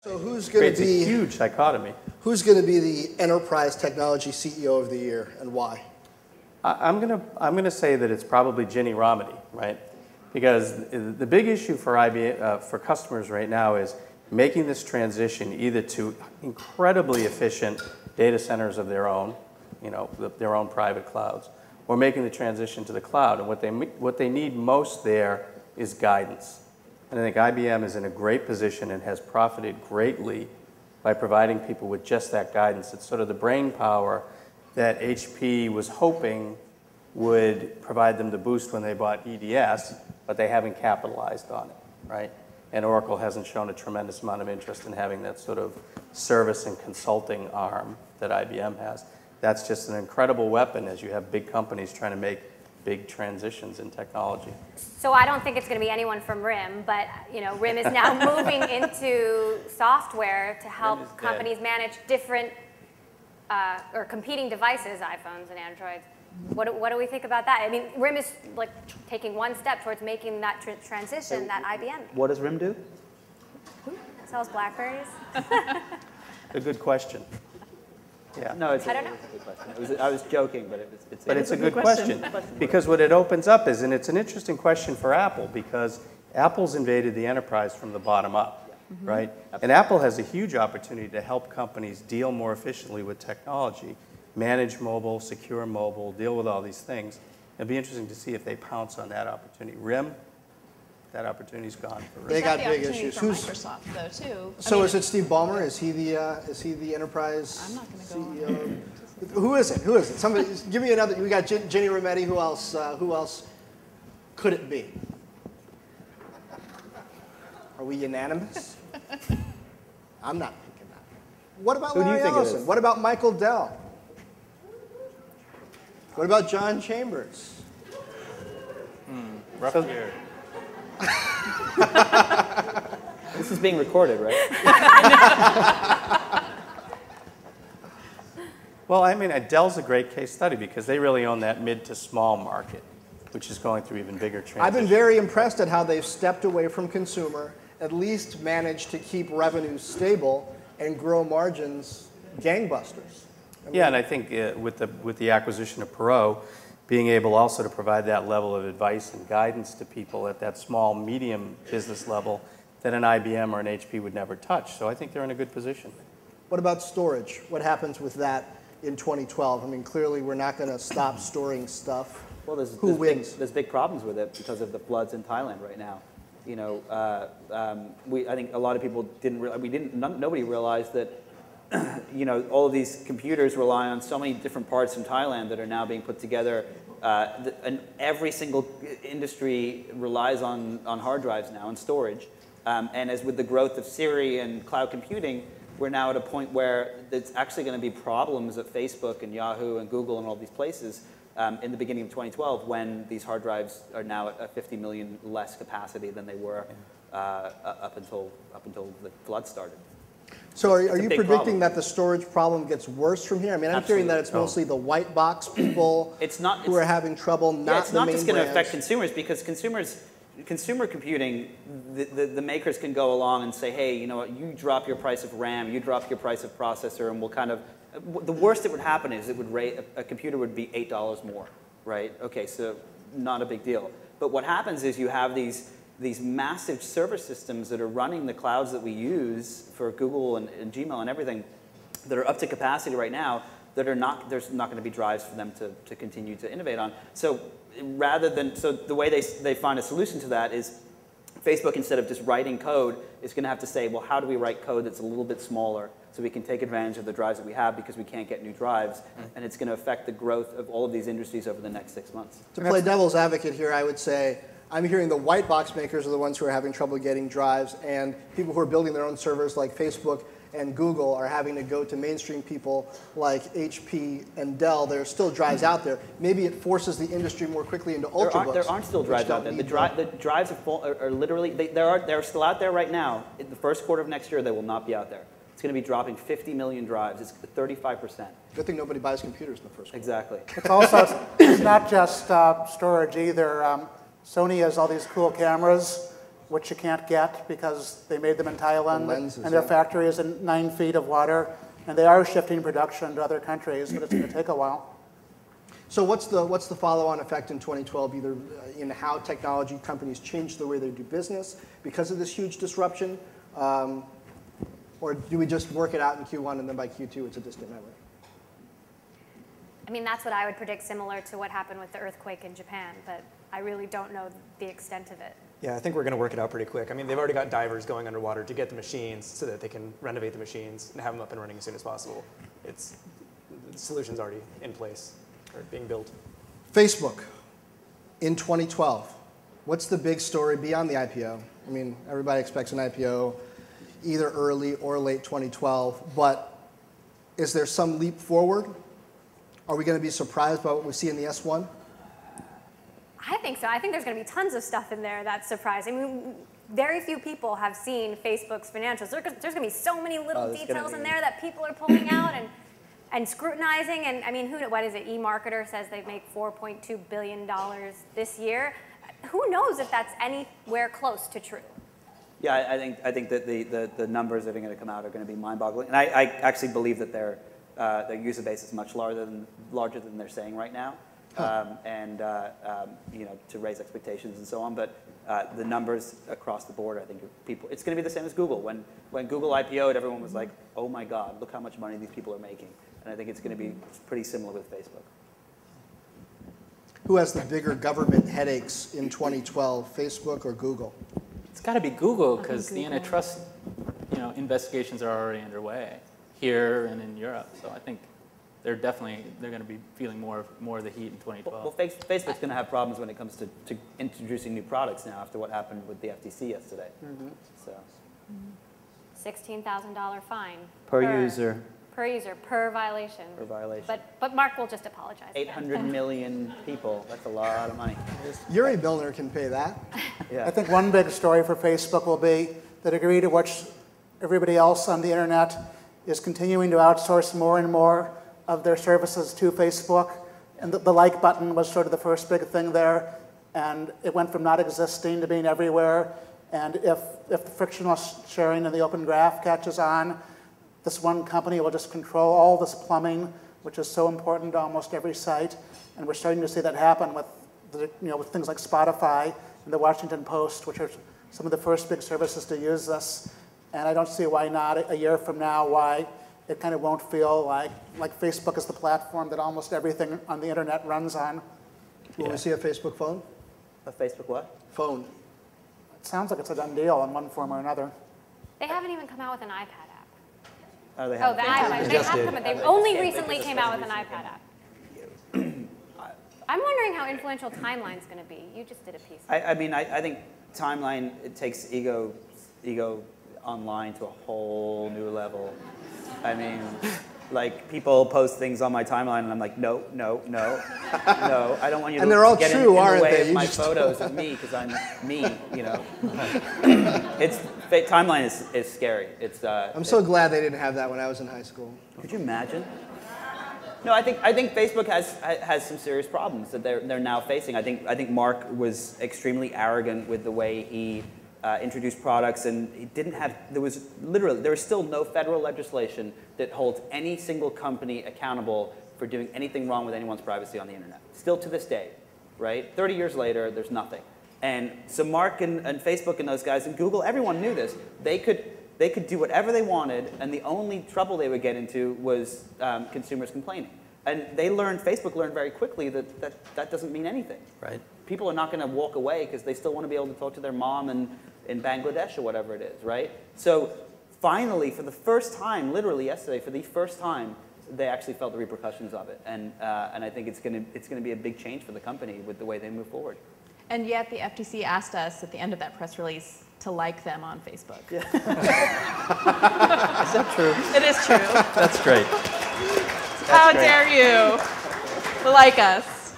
So who's going to be a huge dichotomy? Who's going to be the enterprise technology CEO of the year, and why? I'm gonna say that it's probably Ginny Rometty, right? Because the big issue for IBM, for customers right now is making this transition either to incredibly efficient data centers of their own, their own private clouds, or making the transition to the cloud. And what they need most there is guidance. And I think IBM is in a great position and has profited greatly by providing people with just that guidance. It's sort of the brain power that HP was hoping would provide them the boost when they bought EDS, but they haven't capitalized on it, right? And Oracle hasn't shown a tremendous amount of interest in having that sort of service and consulting arm that IBM has. That's just an incredible weapon as you have big companies trying to make big transitions in technology. So I don't think it's going to be anyone from RIM, but RIM is now moving into software to help companies manage different or competing devices, iPhones and Androids. What do we think about that? I mean, RIM is like taking one step towards making that transition that IBM. What does RIM do? Sells BlackBerries. A good question. Yeah. No, I don't know. It's a good question. I was joking, but it's a good question. Because what it opens up is, and it's an interesting question for Apple, because Apple's invaded the enterprise from the bottom up, right? Absolutely. And Apple has a huge opportunity to help companies deal more efficiently with technology, manage mobile, secure mobile, deal with all these things. It'll be interesting to see if they pounce on that opportunity. RIM, that opportunity's gone for RIM. They got big issues. For Microsoft, though, too. So is it Steve Ballmer? Is he the enterprise I'm not going to go CEO? on. Who is it? Who is it? Somebody, give me another. We got Ginny Rometty. Who else? Who else could it be? Are we unanimous? I'm not thinking that. What about Larry Ellison? What about Michael Dell? What about John Chambers? Rough year. This is being recorded, right? Well, I mean, Dell's a great case study because they really own that mid to small market, which is going through even bigger transitions. I've been very impressed at how they've stepped away from consumer, at least managed to keep revenues stable and grow margins gangbusters. Yeah, and I think with the acquisition of Perot, being able also to provide that level of advice and guidance to people at that small, medium business level that an IBM or an HP would never touch. So I think they're in a good position. What about storage? What happens with that in 2012? I mean, clearly we're not going to stop storing stuff. Well, Who wins? There's big problems with it because of the floods in Thailand right now. I think a lot of people nobody realized that all of these computers rely on so many different parts in Thailand that are now being put together. And every single industry relies on hard drives now and storage. And as with the growth of Siri and cloud computing, we're now at a point where there's actually going to be problems at Facebook and Yahoo and Google and all these places in the beginning of 2012 when these hard drives are now at a 50 million less capacity than they were up until the flood started. So are you predicting that the storage problem gets worse from here? I mean, I'm hearing that it's mostly the white box people who are having trouble, not the main brands. It's not just going to affect consumers because consumer computing, the makers can go along and say, hey, you know what, you drop your price of RAM, you drop your price of processor, and we'll kind of, the worst that would happen is it would a computer would be $8 more, right? Okay, so not a big deal. But what happens is you have these massive server systems that are running the clouds that we use for Google and Gmail and everything that are up to capacity right now that are not, there's not going to be drives for them to continue to innovate on. So the way they find a solution to that is Facebook, instead of just writing code, is going to have to say, well, how do we write code that's a little bit smaller so we can take advantage of the drives that we have because we can't get new drives, and it's going to affect the growth of all of these industries over the next 6 months. To play devil's advocate here, I would say, I'm hearing the white box makers are the ones who are having trouble getting drives, and people who are building their own servers like Facebook and Google are having to go to mainstream people like HP and Dell. There are still drives out there. Maybe it forces the industry more quickly into ultrabooks. There aren't still drives out there. The drives are literally, they're still out there right now. In the first quarter of next year, they will not be out there. It's going to be dropping 50 million drives. It's 35%. Good thing nobody buys computers in the first quarter. Exactly. It's also, it's not just storage either. Sony has all these cool cameras, which you can't get because they made them in Thailand, lenses, and their yeah. factory is in 9 feet of water, and they are shifting production to other countries, but it's going to take a while. So what's the follow-on effect in 2012, either in how technology companies change the way they do business because of this huge disruption, or do we just work it out in Q1 and then by Q2 it's a distant memory? I mean, that's what I would predict, similar to what happened with the earthquake in Japan, but I really don't know the extent of it. Yeah, I think we're going to work it out pretty quick. I mean, they've already got divers going underwater to get the machines so that they can renovate the machines and have them up and running as soon as possible. The solution's already in place or being built. Facebook in 2012. What's the big story beyond the IPO? I mean, everybody expects an IPO either early or late 2012, but is there some leap forward? Are we going to be surprised by what we see in the S1? I think so. I think there's going to be tons of stuff in there that's surprising. I mean, very few people have seen Facebook's financials. There's going to be so many little details in there that people are pulling out and scrutinizing. And I mean, what is it? eMarketer says they make $4.2 billion this year. Who knows if that's anywhere close to true? Yeah, I think that the numbers that are going to come out are going to be mind-boggling. And I actually believe that their user base is much larger than they're saying right now. You know, to raise expectations and so on. But the numbers across the board, I think it's going to be the same as Google. When Google IPO'd, everyone was like, oh my God, look how much money these people are making. And I think it's going to be pretty similar with Facebook. Who has the bigger government headaches in 2012, Facebook or Google? It's got to be Google, because the antitrust, investigations are already underway here and in Europe. So I think they're going to be feeling more of the heat in 2012. Well, Facebook's going to have problems when it comes to introducing new products now after what happened with the FTC yesterday. Mm-hmm. So, $16,000 fine per user. Per user, per violation. Per violation. But Mark will just apologize. 800 million people. That's a lot of money. Yuri Milner can pay that. Yeah. I think one big story for Facebook will be the degree to which everybody else on the internet is continuing to outsource more and more of their services to Facebook. And the like button was sort of the first big thing there. And it went from not existing to being everywhere. And if the frictionless sharing in the Open Graph catches on, this one company will just control all this plumbing, which is so important to almost every site. And we're starting to see that happen with things like Spotify and the Washington Post, which are some of the first big services to use this. And I don't see why not a year from now, why it kind of won't feel like Facebook is the platform that almost everything on the internet runs on. Will we see a Facebook phone? A Facebook what? Phone. It sounds like it's a done deal in one form or another. They haven't even come out with an iPad app. Oh, they Oh, have. the iPad. They have come out. They only recently came out with an iPad app. I'm wondering how influential Timeline's going to be. You just did a piece. I think Timeline, it takes ego online to a whole new level. I mean, like, people post things on my timeline, and I'm like, no, I don't want you to and they're all get true, in aren't the way they? of my photos of me, because I'm me, Timeline is scary. I'm so glad they didn't have that when I was in high school. Could you imagine? No, I think Facebook has some serious problems that they're now facing. I think Mark was extremely arrogant with the way he introduced products, and he didn't have. There is still no federal legislation that holds any single company accountable for doing anything wrong with anyone's privacy on the internet. Still to this day, right? 30 years later, there's nothing. And so Mark and Facebook and those guys and Google, everyone knew this. They could do whatever they wanted, and the only trouble they would get into was consumers complaining. And Facebook learned very quickly that doesn't mean anything. Right. People are not going to walk away because they still want to be able to talk to their mom in Bangladesh or whatever it is, right? So finally, for the first time, literally yesterday, for the first time, they actually felt the repercussions of it. And I think it's going to be a big change for the company with the way they move forward. And yet the FTC asked us at the end of that press release to like them on Facebook. Is that true? It is true. That's great. How dare you like us?